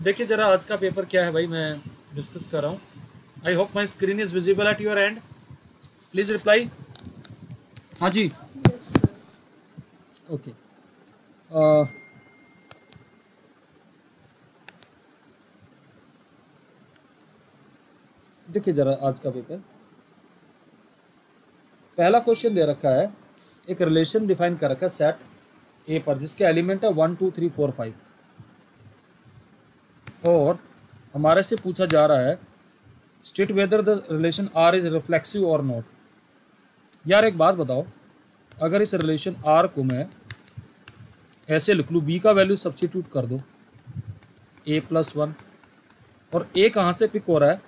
देखिए जरा आज का पेपर क्या है भाई, मैं डिस्कस कर रहा हूँ। I hope my screen is visible at your and. Please reply. हाँ जी, ओके। देखिए जरा आज का पेपर, पहला क्वेश्चन दे रखा है, एक रिलेशन डिफाइन कर रखा है सेट ए पर जिसके एलिमेंट है 1 2 3 4 5 और हमारे से पूछा जा रहा है state whether the relation R is reflexive और नॉट। यार एक बात बताओ, अगर इस रिलेशन आर को मैं ऐसे लिख लूँ, बी का वैल्यू सब्स्टिट्यूट कर दो a+1 और ए कहाँ से पिक हो रहा है,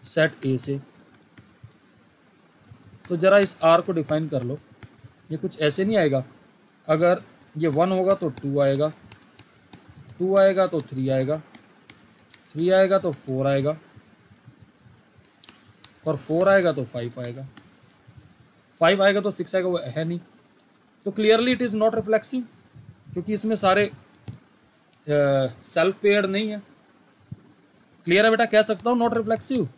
सेट ए से, तो जरा इस आर को डिफाइन कर लो। ये कुछ ऐसे नहीं आएगा, अगर ये 1 होगा तो 2 आएगा, 2 आएगा तो 3 आएगा, 3 आएगा तो 4 आएगा और 4 आएगा तो 5 आएगा, 5 आएगा तो 6 आएगा, वो है नहीं। तो clearly it is not reflexive, क्योंकि इसमें सारे सेल्फ पेयर्ड नहीं है। क्लियर है बेटा, कह सकता हूँ नॉट रिफ्लेक्सिव।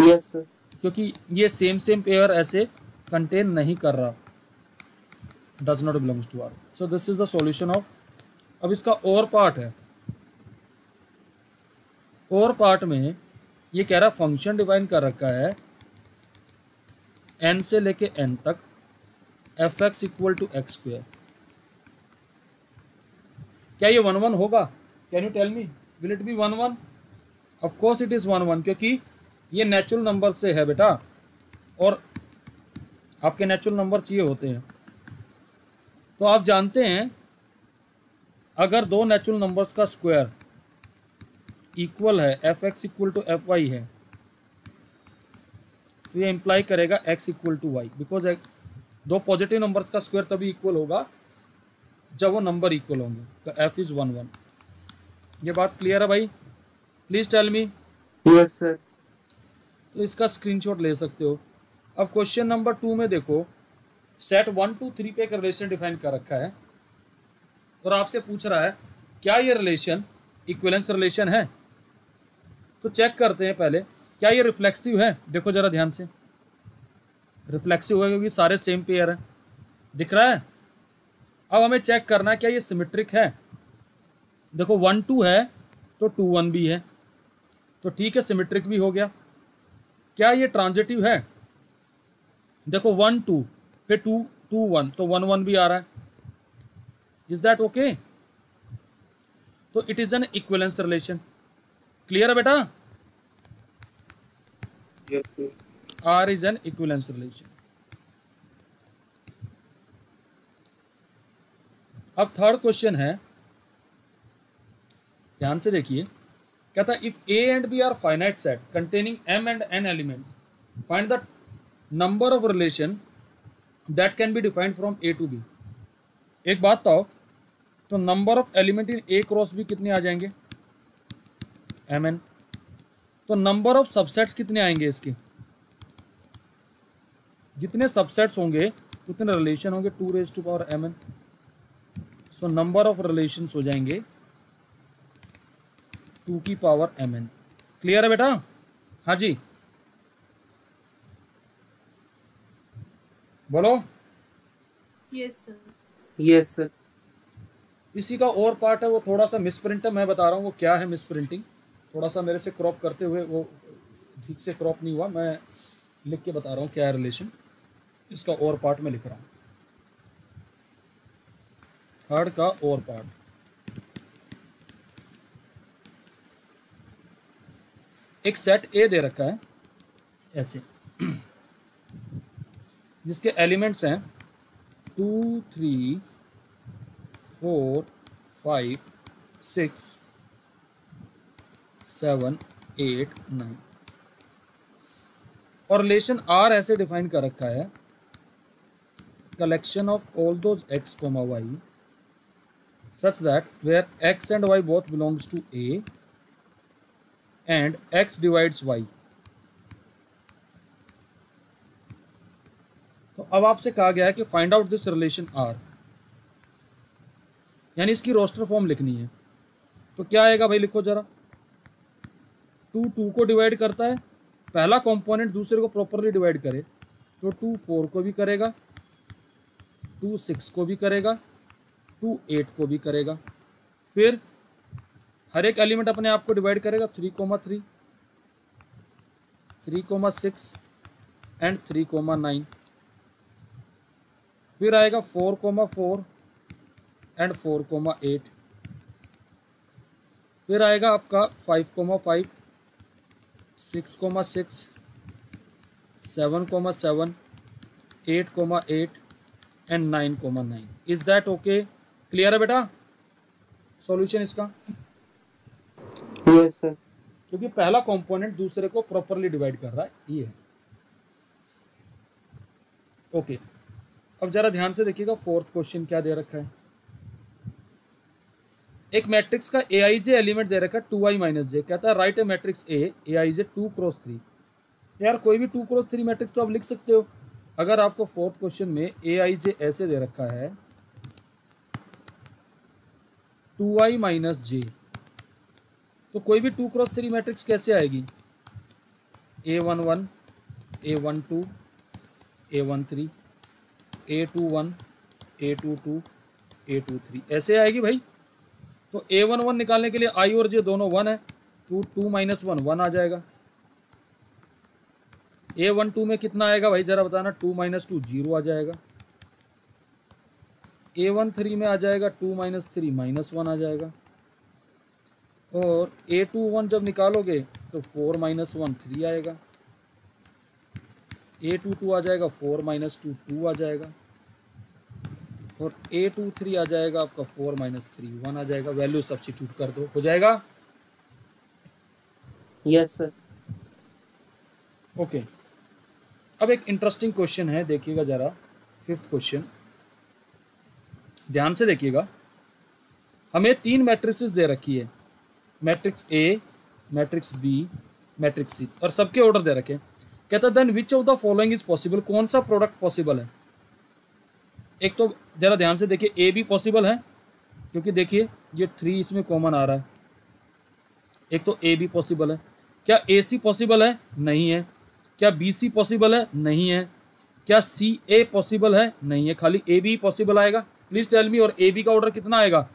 Yes sir. क्योंकि ये सेम पेयर ऐसे कंटेन नहीं कर रहा, does not belongs to R. So this is the solution of. अब इसका और पार्ट है, और पार्ट में ये कह रहा फंक्शन डिफाइन कर रखा है n से लेके n तक f(x) = x²। क्या ये 1 1 होगा? Can you tell me, will it be 1 1? Of course it is 1 1, क्योंकि ये नेचुरल नंबर से है बेटा, और आपके नेचुरल नंबर्स ये होते हैं। तो आप जानते हैं अगर दो नेचुरल नंबर्स का स्क्वायर इक्वल है, f(x) = fy है, तो ये इंप्लाई करेगा x = y, बिकॉज दो पॉजिटिव नंबर्स का स्क्वायर तभी इक्वल होगा जब वो नंबर इक्वल होंगे। तो f इज 1 1। ये बात क्लियर है भाई? Please tell me. Yes sir. तो इसका स्क्रीनशॉट ले सकते हो। अब क्वेश्चन नंबर 2 में देखो, सेट 1 2 3 पे एक रिलेशन डिफाइन कर रखा है और आपसे पूछ रहा है क्या ये रिलेशन इक्विवेलेंस रिलेशन है। तो चेक करते हैं पहले, क्या ये रिफ्लेक्सिव है? देखो जरा ध्यान से, रिफ्लेक्सिव है क्योंकि सारे सेम पेयर हैं, दिख रहा है। अब हमें चेक करना है क्या ये सिमेट्रिक है। देखो 1 2 है तो 2 1 भी है, तो ठीक है, सिमेट्रिक भी हो गया। क्या ये ट्रांजिटिव है? देखो 1 2 फिर 2 2 1, तो 1 1 भी आ रहा है। Is that okay? तो it is an equivalence relation. Clear है बेटा? R is an equivalence relation. अब थर्ड क्वेश्चन है, ध्यान से देखिए। कहता है if A and B are finite set containing m and n elements, find the number of relation that can be defined from A to B. एक बात बताओ, तो number of element in A cross B कितने आ जाएंगे? mn। तो number of subsets कितने आएंगे इसके? जितने सबसेट्स होंगे उतने रिलेशन होंगे 2⁻mn। So number of relations हो जाएंगे 2⁻mn। क्लियर है बेटा? हाँ जी बोलो। Yes sir. Yes sir. इसी का और पार्ट है, वो थोड़ा सा मिसप्रिंट है, मैं बता रहा हूँ वो क्या है मिसप्रिंटिंग। थोड़ा सा मेरे से क्रॉप करते हुए वो ठीक से क्रॉप नहीं हुआ, मैं लिख के बता रहा हूँ क्या है रिलेशन। इसका और पार्ट में लिख रहा हूँ, थर्ड का और पार्ट। एक सेट ए दे रखा है ऐसे, जिसके एलिमेंट्स हैं 2 3 4 5 6 7 8 9 और रिलेशन आर ऐसे डिफाइन कर रखा है, collection of all those x, y such that where x and y both belongs to A and x divides y। तो अब आपसे कहा गया है कि find out this relation R, यानी इसकी रोस्टर फॉर्म लिखनी है। तो क्या आएगा भाई, लिखो जरा। 2 2 को डिवाइड करता है, पहला कंपोनेंट दूसरे को प्रॉपरली डिवाइड करे तो 2 4 को भी करेगा, 2 6 को भी करेगा, 2 8 को भी करेगा। फिर हर एक एलिमेंट अपने आप को डिवाइड करेगा 3 3 3 6 एंड 3 9। फिर आएगा 4 4 एंड 4 8। फिर आएगा आपका 5 5 6 6 7 7 8 8 and 9 9। Is that okay? Clear है बेटा सॉल्यूशन इसका? Yes sir. क्योंकि पहला कंपोनेंट दूसरे को प्रॉपरली डिवाइड कर रहा है, ये है। ओके, अब जरा ध्यान से देखिएगा फोर्थ क्वेश्चन क्या दे रखा है। एक मैट्रिक्स का aij एलिमेंट दे रखा है 2i माइनस जे। कहता है right A matrix A aij 2 cross 3। यार कोई भी 2 क्रॉस 3 मैट्रिक्स तो आप लिख सकते हो। अगर आपको फोर्थ क्वेश्चन में aij ऐसे दे रखा है 2i माइनस जे, तो कोई भी 2 क्रॉस 3 मैट्रिक्स कैसे आएगी? a11 a12 a13 a21 a22 a23 ऐसे आएगी भाई। तो a11 निकालने के लिए i और j दोनों 1 है, तो 2 माइनस 1 1 आ जाएगा। a12 में कितना आएगा भाई जरा बताना? 2 माइनस 2 0 आ जाएगा। a13 में आ जाएगा 2 माइनस 3 माइनस 1 आ जाएगा। और a21 जब निकालोगे तो 4 माइनस 1 3 आएगा। a22 आ जाएगा 4 माइनस 2 2 आ जाएगा। और a23 आ जाएगा आपका 4 माइनस 3 1 आ जाएगा। वैल्यू सब्स्टिट्यूट कर दो, हो जाएगा। Yes sir. ओके, अब एक इंटरेस्टिंग क्वेश्चन है, देखिएगा जरा। फिफ्थ क्वेश्चन ध्यान से देखिएगा। हमें 3 मैट्रिसेस दे रखी है, matrix A, matrix B, matrix C, और सबके ऑर्डर दे रखे। कहता है then which of the following is possible? कौन सा प्रोडक्ट पॉसिबल है? एक तो जरा ध्यान से देखिए, ए भी पॉसिबल है क्योंकि देखिए ये 3 इसमें कॉमन आ रहा है। एक तो ए भी पॉसिबल है। क्या ए सी पॉसिबल है? नहीं है। क्या बी सी पॉसिबल है? नहीं है। क्या सी ए पॉसिबल है? नहीं है, खाली ए बी पॉसिबल आएगा। Please tell me. और ए बी का ऑर्डर कितना आएगा?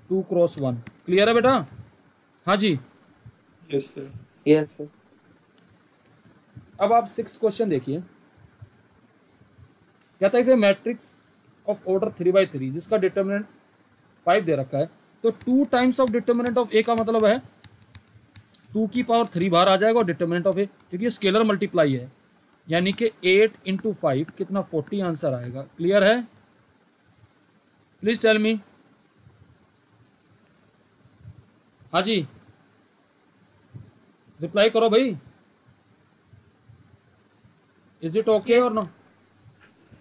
2 क्रॉस 1। क्लियर है बेटा? हाँ जी। Yes sir. Yes sir. अब आप 6th क्वेश्चन देखिए। कहता है मैट्रिक्स ऑफ ऑर्डर 3/3 जिसका डिटर्मिनेंट 5 दे रखा है, तो 2 टाइम्स ऑफ डिटर्मिनेंट ऑफ ए का मतलब है 2 की पावर 3 बार आ जाएगा और डिटर्मिनेंट ऑफ ए, क्योंकि ये स्केलर मल्टीप्लाई है, यानी कि 8 इंटू 5 कितना 40 आंसर आएगा। क्लियर है? Please tell me. हाँ जी, रिप्लाई करो भाई। इज इट ओके और नो?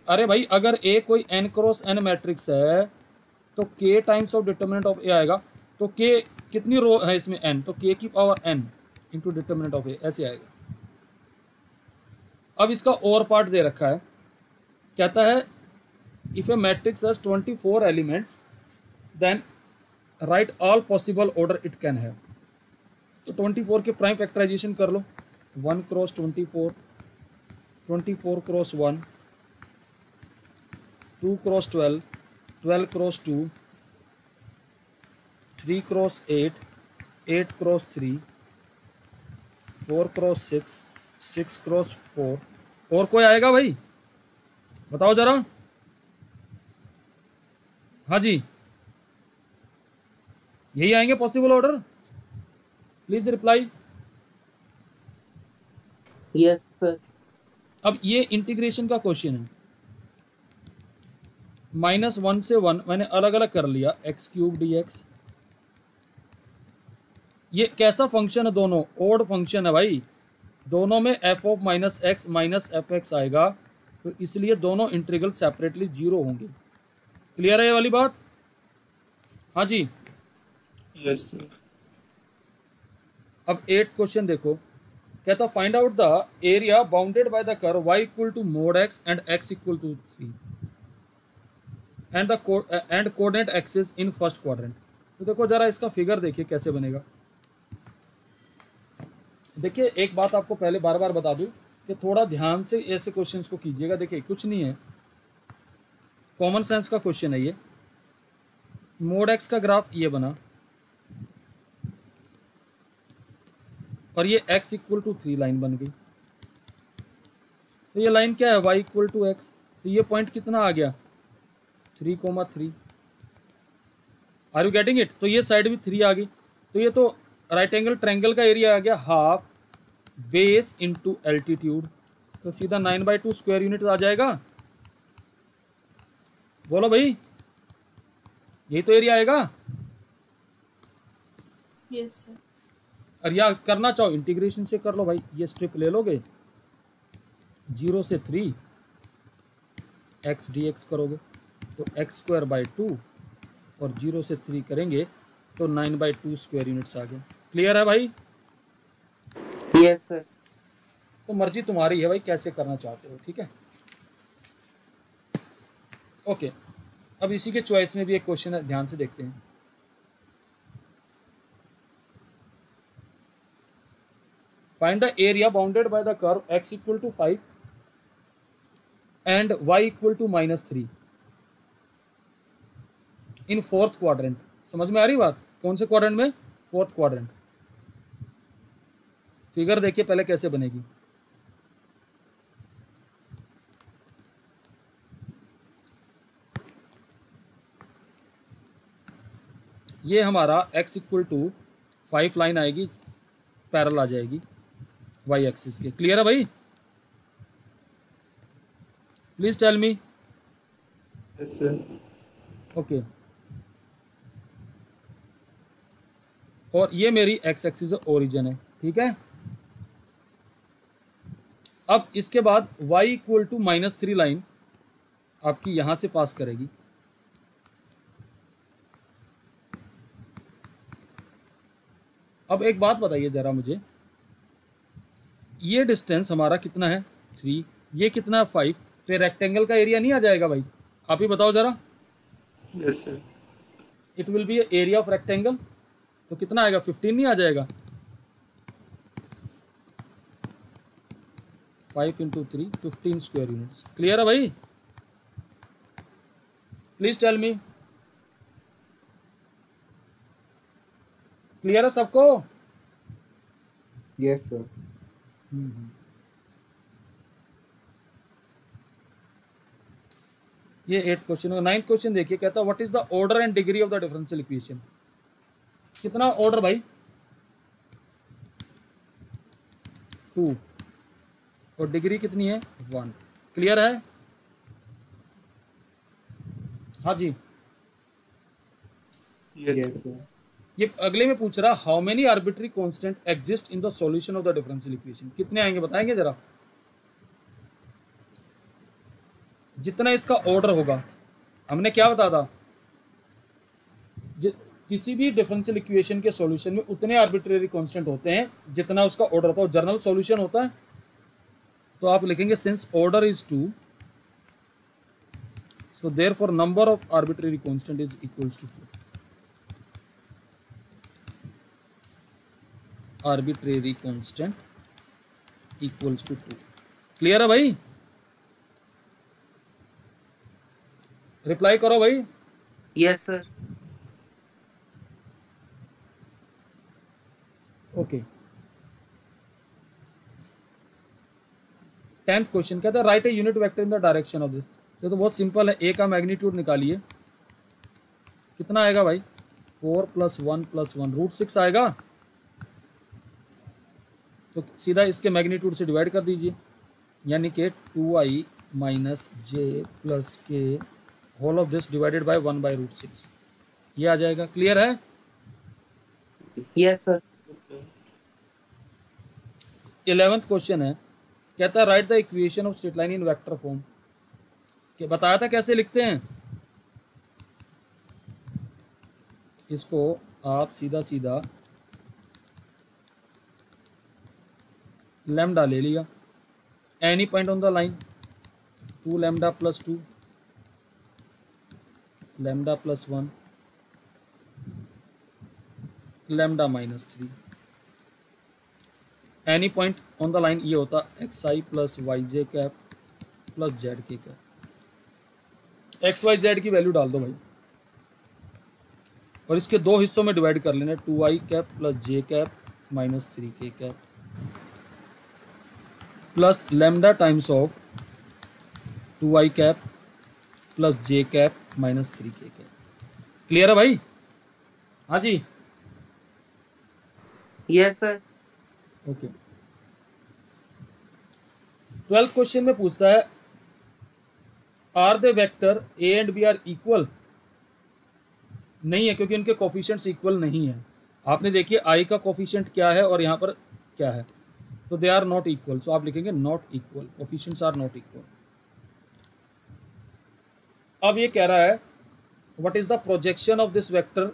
अरे भाई अगर ए कोई n क्रॉस n मैट्रिक्स है तो k times of determinant of A आएगा। तो k कितनी रो है इसमें? n, तो k की power n into determinant of A, ऐसे आएगा। अब इसका और पार्ट दे रखा है। कहता है if a matrix has 24 elements then write all possible order it can have. तो 24 के प्राइम फैक्टराइजेशन कर लो। 1 cross 24, 24 cross 1, 2 cross 12, 12 cross 2, 3 cross 8, 8 cross 3, 4 cross 6, 6 cross 4। और कोई आएगा भाई? बताओ जरा। हाँ जी, यही आएंगे possible order? Please reply. Yes sir. अब ये इंटीग्रेशन का क्वेश्चन है। -1 से 1 मैंने अलग अलग कर लिया, x³ dx। ये कैसा फंक्शन है? दोनों ओड फंक्शन है भाई, दोनों में f of -x minus fx आएगा, तो इसलिए दोनों इंटीग्रल सेपरेटली 0 होंगे। क्लियर है ये वाली बात? हाँ जी। Yes sir. अब 8th क्वेश्चन देखो। कहता find out the area bounded by the curve y equal to mod x and x equal to 3 and the end coordinate axis in first quadrant. तो देखो जरा इसका फिगर देखिए कैसे बनेगा। देखिए एक बात आपको पहले बार बार बता दूं कि थोड़ा ध्यान से ऐसे क्वेश्चंस को कीजिएगा। देखिए कुछ नहीं है, कॉमन सेंस का क्वेश्चन है ये। मोड एक्स का ग्राफ ये बना और ये x इक्वल टू 3 लाइन बन गई। तो ये लाइन क्या है, y इक्वल टू एक्स। तो ये पॉइंट कितना आ गया 3,3। Are you getting it. तो ये साइड भी 3 आ गई। तो ये तो राइट एंगल ट्रायंगल का एरिया आ गया हाफ बेस इंटू एल्टीट्यूड। तो सीधा 9/2 स्क्वायर यूनिट आ जाएगा। बोलो भाई, यही तो एरिया आएगा। Yes sir. और या करना चाहो इंटीग्रेशन से कर लो भाई। ये स्ट्रिप ले लोगे 0 से 3 x dx करोगे तो x²/2 और 0 से 3 करेंगे तो 9/2 स्क्वायर यूनिट्स आ गए। क्लियर है भाई। Yes sir. तो मर्जी तुम्हारी है भाई कैसे करना चाहते हो, ठीक है। ओके, अब इसी के चॉइस में भी एक क्वेश्चन है, ध्यान से देखते हैं। Find the area bounded by the curve x equal to 5 and y equal to -3 in fourth quadrant. समझ में आ रही बात, कौन से क्वाड्रेंट में, फोर्थ क्वाड्रेंट। फिगर देखिए पहले कैसे बनेगी। ये हमारा x इक्वल टू 5 लाइन आएगी, पैरेलल आ जाएगी y एक्सिस के। क्लियर है भाई। Please tell me. Yes sir. Okay, और ये मेरी x एक्सिस ओरिजिन है, ठीक है। अब इसके बाद y इक्वल टू -3 लाइन आपकी यहां से पास करेगी। अब एक बात बताइए जरा मुझे, ये डिस्टेंस हमारा कितना है 3, ये कितना है 5। तो रेक्टेंगल का एरिया नहीं आ जाएगा भाई, आप ही बताओ जरा। Yes sir. It will be area of rectangle. तो कितना आएगा 15 नहीं आ जाएगा। 5 × 3 15 स्क्वायर यूनिट्स। क्लियर है भाई। Please tell me. क्लियर है सबको। Yes sir. ये 8th क्वेश्चन है। 9th क्वेश्चन देखिए, कहता है what is the order and degree of the differential equation. कितना ऑर्डर भाई 2 और डिग्री कितनी है 1। क्लियर है। हाँ जी। Yes sir. ये अगले में पूछ रहा how many arbitrary constant exist in the solution of the differential equation. कितने आएंगे बताएंगे जरा। जितना इसका ऑर्डर होगा, हमने क्या बताया था, किसी भी डिफरेंशियल इक्वेशन के सॉल्यूशन में उतने आर्बिट्रेरी कांस्टेंट होते हैं जितना उसका ऑर्डर होता है। जनरल सॉल्यूशन होता है तो आप लिखेंगे since order is 2 so therefore number of arbitrary constant is equals to 2। Arbitrary constant equals to 2। Clear है भाई। रिप्लाई करो भाई। Yes sir. Okay. 10th question कहता है right a unit vector in the direction of this. ये तो बहुत simple है, ए का मैग्नीट्यूड निकालिए। कितना आएगा भाई 4 + 1 + 1 √6 आएगा। तो सीधा इसके मैग्नीट्यूड से डिवाइड कर दीजिए, यानी कि 2i - j + k whole of this divided by 1/√6 ये आ जाएगा। क्लियर है। Yes sir. 11th क्वेश्चन है, कहता है right the equation of straight line in vector form. कि बताया था कैसे लिखते हैं इसको। आप सीधा सीधा लैम्डा ले लिया, any point on the line 2 λ + 2 λ + 1 lambda minus 3। Any point on the line ये होता एक्स आई प्लस वाई जे कैप प्लस जेड के कैप। एक्स वाई जेड की वैल्यू डाल दो भाई और इसके दो हिस्सों में डिवाइड कर लेना, 2i cap plus J cap minus 3k cap plus lambda times of 2i cap plus J cap minus 3k cap. Clear है भाई? हाँ जी, yes sir. Okay. 12th question में पूछता है are the vector A and B are equal. नहीं है क्योंकि उनके कोफिशिएंट्स इक्वल नहीं है। आपने देखिए आई का कोफिशिएंट क्या है और यहाँ पर क्या है, तो they are not equal. So आप लिखेंगे not equal, coefficients are not equal. अब ये कह रहा है what is the projection of this vector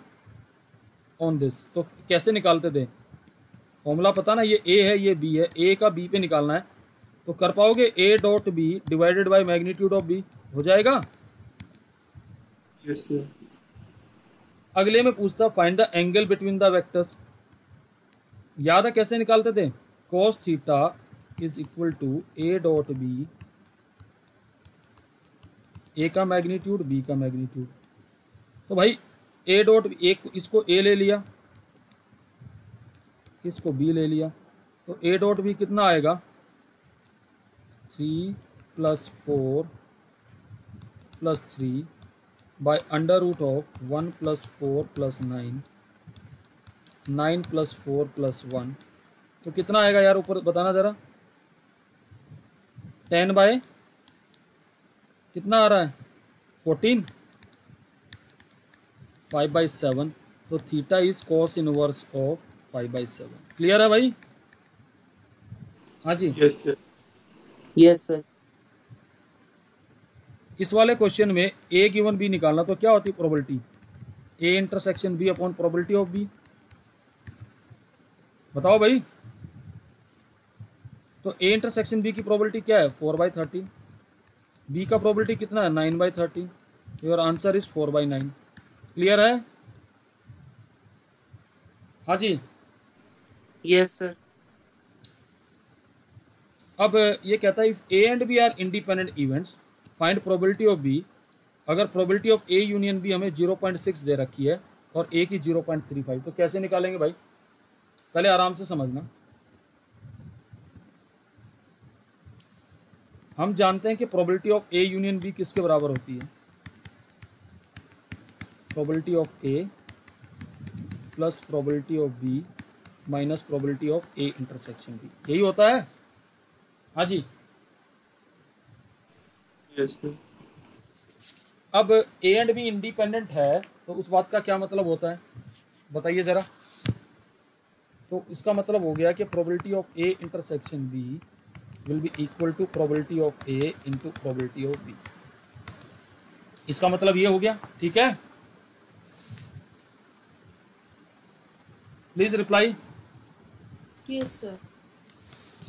on this. तो कैसे निकालते थे, फॉर्मूला पता ना, ये ए है ये बी है, ए का बी पे निकालना है। तो कर पाओगे A dot B divided by magnitude of B, हो जाएगा? Yes sir. अगले में पूछता find the angle between the vectors. याद है कैसे निकालते थे, cos theta is equal to A dot B, A का मैग्नीट्यूड बी का मैग्नीट्यूड। तो भाई ए डॉट एक इसको ए ले लिया, इसको बी ले लिया, तो ए डॉट बी कितना आएगा 3 + 4 + 3 बाय अंडर रूट ऑफ 1 + 4 + 9, 9 + 4 + 1। तो कितना आएगा यार ऊपर बताना ज़रा, 10 बाय कितना आ रहा है 14, 5/7। तो theta is cos inverse of 5/7। Clear है भाई? हाँ जी, यस सर। Yes sir. इस वाले क्वेश्चन में ए गिवन बी निकालना, तो क्या होती है probability, A intersection B upon probability of B. बताओ भाई। तो ए इंटरसेक्शन बी की प्रोबेबिलिटी क्या है 4/13, बी का प्रोबेबिलिटी कितना है 9/13। Your answer is 4/9। क्लियर है? हाँ जी। Yes sir. अब ये कहता है if A and B are independent events find probability of B. अगर probability of A union B हमें 0.6 दे रखी है और ए की 0.35, तो कैसे निकालेंगे भाई? पहले आराम से समझना। हम जानते हैं कि probability of A union B किसके बराबर होती है, probability of A plus probability of B minus probability of A intersection B, यही होता है। हाँ जी। Yes sir. अब ए एंड बी इंडिपेंडेंट है तो उस बात का क्या मतलब होता है बताइए ज़रा। तो इसका मतलब हो गया कि probability of A intersection B will be equal to probability of A into probability of B. इसका मतलब ये हो गया, ठीक है? Please reply. Yes sir.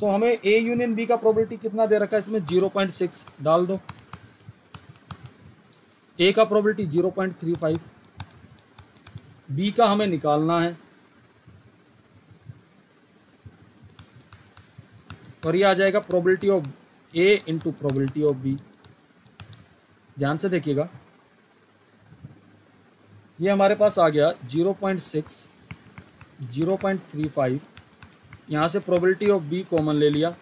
तो हमें ए यूनियन बी का प्रोबेबिलिटी कितना दे रखा है, इसमें 0.6 डाल दो। ए का प्रोबेबिलिटी 0.35, बी का हमें निकालना है और ये आ जाएगा probability of A into probability of B. ध्यान से देखिएगा, ये हमारे पास आ गया 0.6, 0.35, यहाँ से प्रोबेबिलिटी ऑफ बी कॉमन ले लिया,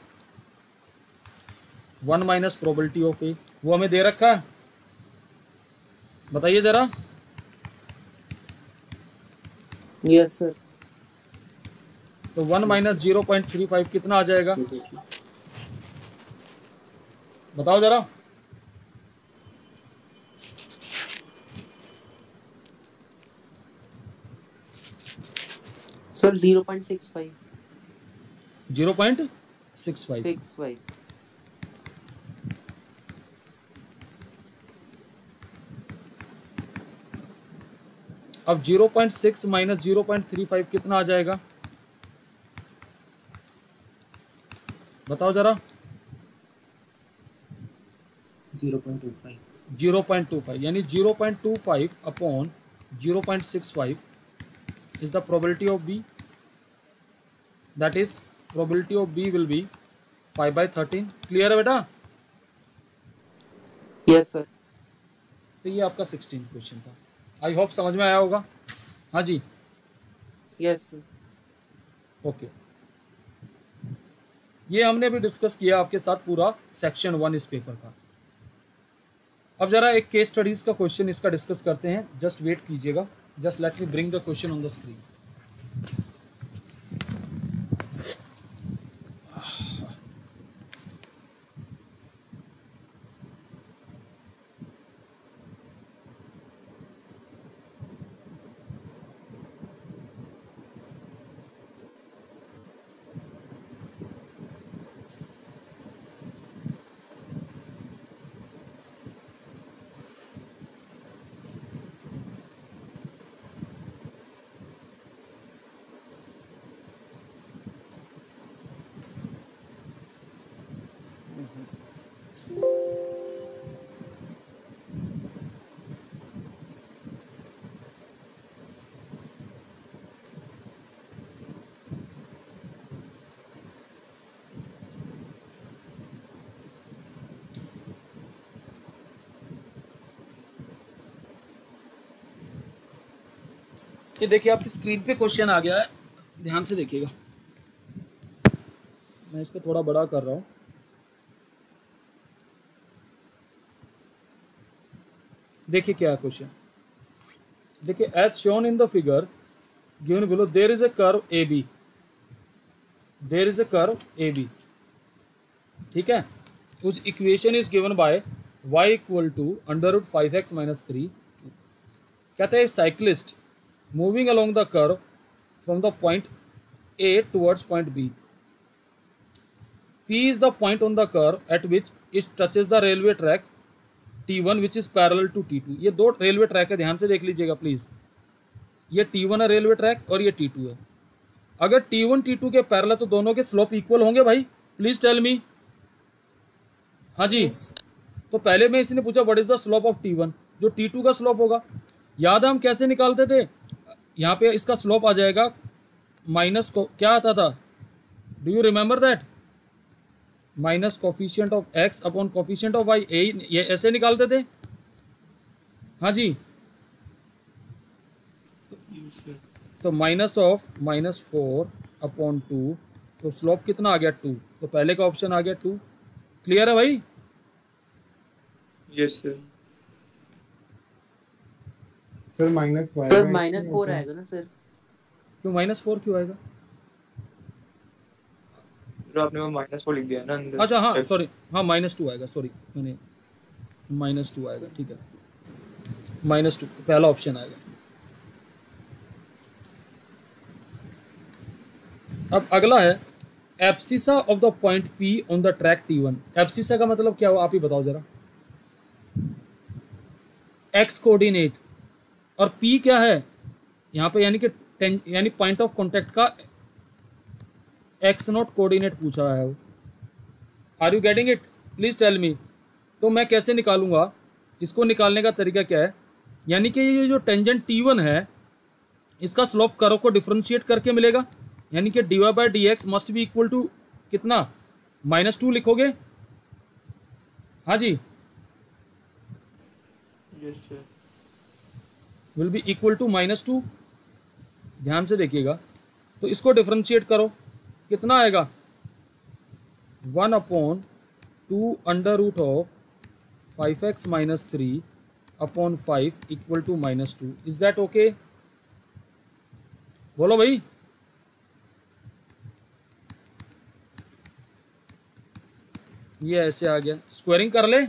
1 माइनस प्रोबेबिलिटी ऑफ ए, वो हमें दे रखा है, बताइए ज़रा। Yes sir. तो 1 माइनस 0.35 कितना आ जाएगा बताओ ज़रा। सर 0.65। 0.65। 65। अब 0.6 माइनस 0.35 कितना आ जाएगा बताओ जरा। 0.25। 0.25 यानी 0.25 upon 0.65 is the probability of B, that is probability of B will be 5/13. Clear है बेटा? Yes sir. तो ये आपका 16 क्वेश्चन था। आई होप समझ में आया होगा। हाँ जी, यस सर। ओके। ये हमने अभी डिस्कस किया आपके साथ पूरा सेक्शन 1 इस पेपर का। अब जरा एक केस स्टडीज का क्वेश्चन इसका डिस्कस करते हैं। जस्ट वेट कीजिएगा, just let me bring the question on the screen. ये देखिए आपकी स्क्रीन पे क्वेश्चन आ गया है, ध्यान से देखिएगा। मैं इसको थोड़ा बड़ा कर रहा हूँ। देखिए क्या है क्वेश्चन। देखिए, as shown in the figure given below there is a curve A B, there is a curve A B, ठीक है। उस equation is given by y equal to √5x - 3। कहते हैं cyclist moving along the curve from the point A towards point B. P is the point on the curve at which it touches the railway track T1 which is parallel to T2. ये दो railway track है, ध्यान से देख लीजिएगा please. ये T1 है railway track और ये T2 है। अगर T1 T2 के पैरेलल तो दोनों के स्लोप इक्वल होंगे भाई, प्लीज टेल मी। हाँ जी yes. तो पहले में इसने पूछा what is the slope of T1, जो T2 का स्लोप होगा। याद है हम कैसे निकालते थे? यहाँ पे इसका स्लोप आ जाएगा माइनस को क्या आता था, do you remember that? Minus coefficient of x upon coefficient of y, ये ऐसे निकालते थे। हाँ जी, तो माइनस ऑफ -4 अपॉन 2, तो स्लोप कितना आ गया 2, तो पहले का ऑप्शन आ गया 2। क्लियर है भाई? Yes sir. सर -4 आएगा ना सर? क्यों -4 क्यों आएगा? जो आपने वो -4 लिख दिया ना अंदर। अच्छा हाँ सॉरी, हाँ -2 आएगा, सॉरी मैंने -2 आएगा, ठीक है। -2 पहला ऑप्शन आएगा। अब अगला है abscissa of the point P on the track T1। Abscissa का मतलब क्या हुआ आप ही बताओ जरा। x कोऑर्डिनेट और P क्या है यहाँ पे, यानी कि यानी पॉइंट ऑफ कांटेक्ट का x0 कोऑर्डिनेट पूछा है वो। Are you getting it? Please tell me. तो मैं कैसे निकालूंगा इसको? निकालने का तरीका क्या है, यानी कि ये जो टेंजेंट T1 है इसका स्लोप कर्व को डिफरेंशिएट करके मिलेगा, यानी कि dy/dx must be equal to कितना, -2 लिखोगे। हाँ जी, yes sir. Will be equal to -2। ध्यान से देखिएगा, तो इसको डिफरेंशिएट करो, कितना आएगा 1/2 √5x - 3/5 equal to -2। Is that okay? बोलो भाई। ये ऐसे आ गया, स्क्वायरिंग कर ले।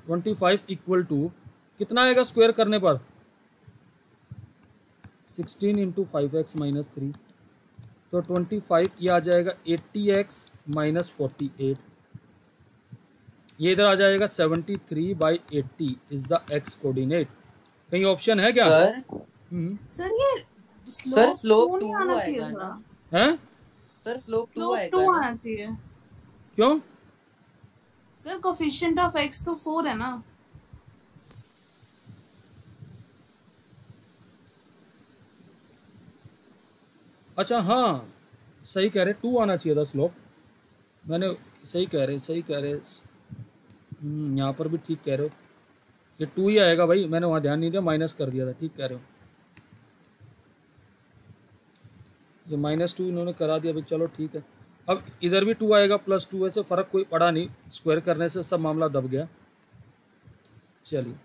25 इक्वल टू कितना आएगा स्क्वायर करने पर, 16 × 5x - 3, तो 25 ये आ जाएगा 80x - 48, ये इधर आ जाएगा 73/80 इज द x कोऑर्डिनेट। कहीं ऑप्शन है क्या? सर ये सर स्लोप 2 आना चाहिए आएगा थोड़ा। ना? सर स्लोप 2 आएगा ना? आना चाहिए। क्यों? सर कोफिशिएंट ऑफ x तो 4 है ना। अच्छा हाँ, सही कह रहे, 2 आना चाहिए था स्लोप। मैंने सही कह रहे। यहाँ पर भी ठीक कह रहे हो, ये 2 ही आएगा भाई, मैंने वहाँ ध्यान नहीं दिया, माइनस कर दिया था। ठीक कह रहे हो, ये -2 इन्होंने करा दिया भाई, चलो ठीक है। अब इधर भी 2 आएगा +2, ऐसे फ़र्क कोई पड़ा नहीं, स्क्वायर करने से सब मामला दब गया। चलिए,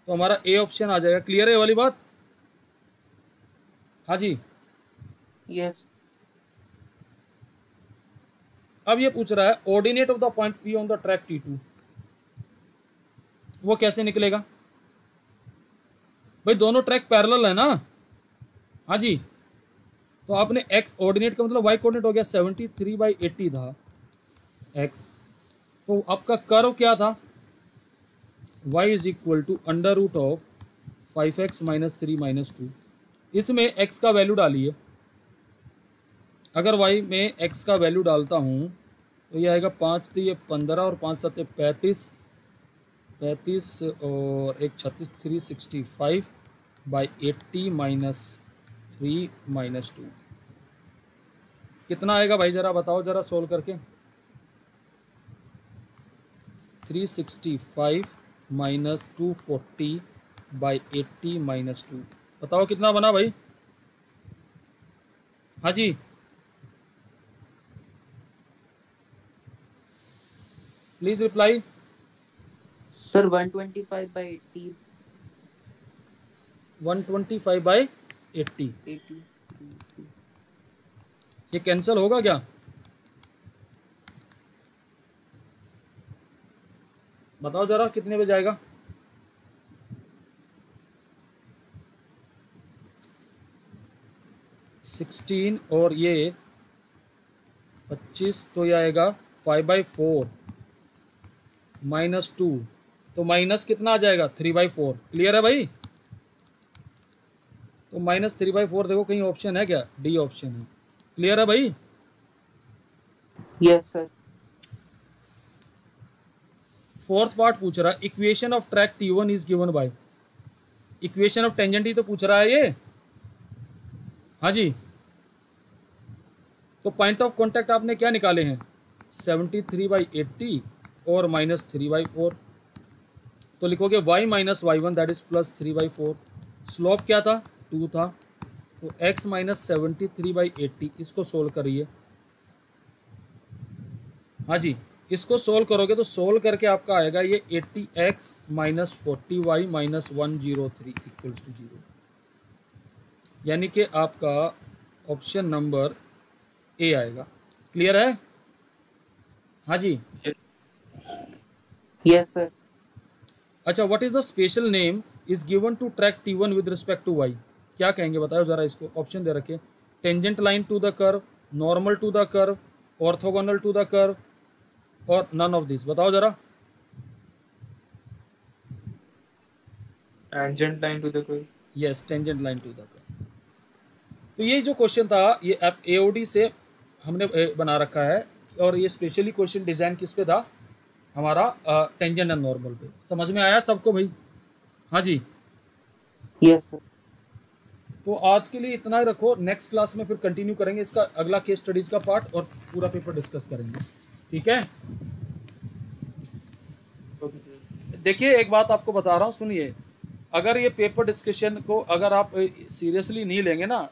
तो हमारा ए ऑप्शन आ जाएगा। क्लियर है ये वाली बात? हाँ जी। यस। अब ये पूछ रहा है ordinate of the point P on the track T2, वो कैसे निकलेगा भाई? दोनों ट्रैक पैरेलल है ना। हाँ जी, तो आपने x ऑर्डिनेट का मतलब y कोऑर्डिनेट हो गया 73/80 था x, तो आपका कर्व क्या था? y is equal to √5x - 3 - 2। इसमें x का वैल्यू डालिए। अगर y में x का वैल्यू डालता हूँ तो ये आएगा 5 तो ये 15 और 5 7 35 और 1 36 365/80 - 3 - 2 कितना आएगा भाई? ज़रा बताओ, ज़रा सोल्व करके। 365 - 240/80 - 2 बताओ कितना बना भाई? हाँ जी, प्लीज रिप्लाई। सर 125/80। 125/80। 80। ये कैंसिल होगा क्या? बताओ जरा कितने पे जाएगा? 16 और ये 25, तो ये आएगा 5/4 - 2, तो माइनस कितना आ जाएगा? 3/4। क्लियर है भाई? तो -3/4 देखो कहीं ऑप्शन है क्या? डी ऑप्शन है। क्लियर है भाई? Yes sir. फोर्थ पार्ट पूछ रहा है equation of track T1 is given by. Equation of tangent ही तो पूछ रहा है ये। हाँ जी, तो पॉइंट ऑफ कांटेक्ट आपने क्या निकाले हैं? 73/80 और -3/4, तो लिखोगे y - y1 that is +3/4। Slope क्या था? 2 था, तो x - 73/80 इसको सोल्व करिए। हाँ जी, इसको सोल्व करोगे तो सोल्व करके आपका आएगा ये 80x - 40y - 103 = 0, यानी कि आपका ऑप्शन नंबर ए आएगा। क्लियर है? हाँ जी। Yes sir. अच्छा, what is the special name is given to track T1 with respect to y? क्या कहेंगे बताओ जरा इसको। ऑप्शन दे रखे, tangent line to the curve, normal to the curve, orthogonal to the curve और नन ऑफ दिस। बताओ जरा। Tangent line to the curve. Yes, tangent line to the curve. तो ये जो क्वेश्चन था ये AOD से हमने बना रखा है, और ये स्पेशली क्वेश्चन डिजाइन किस पे था? हमारा टेंजेंट एंड नॉर्मल पे। समझ में आया सबको भाई? हाँ जी। Yes sir. तो आज के लिए इतना ही रखो, नेक्स्ट क्लास में फिर कंटिन्यू करेंगे इसका अगला केस स्टडीज का पार्ट और पूरा पेपर डिस्कस करेंगे। ठीक है? देखिए एक बात आपको बता रहा हूँ, सुनिए। अगर ये पेपर डिस्कशन को अगर आप सीरियसली नहीं लेंगे ना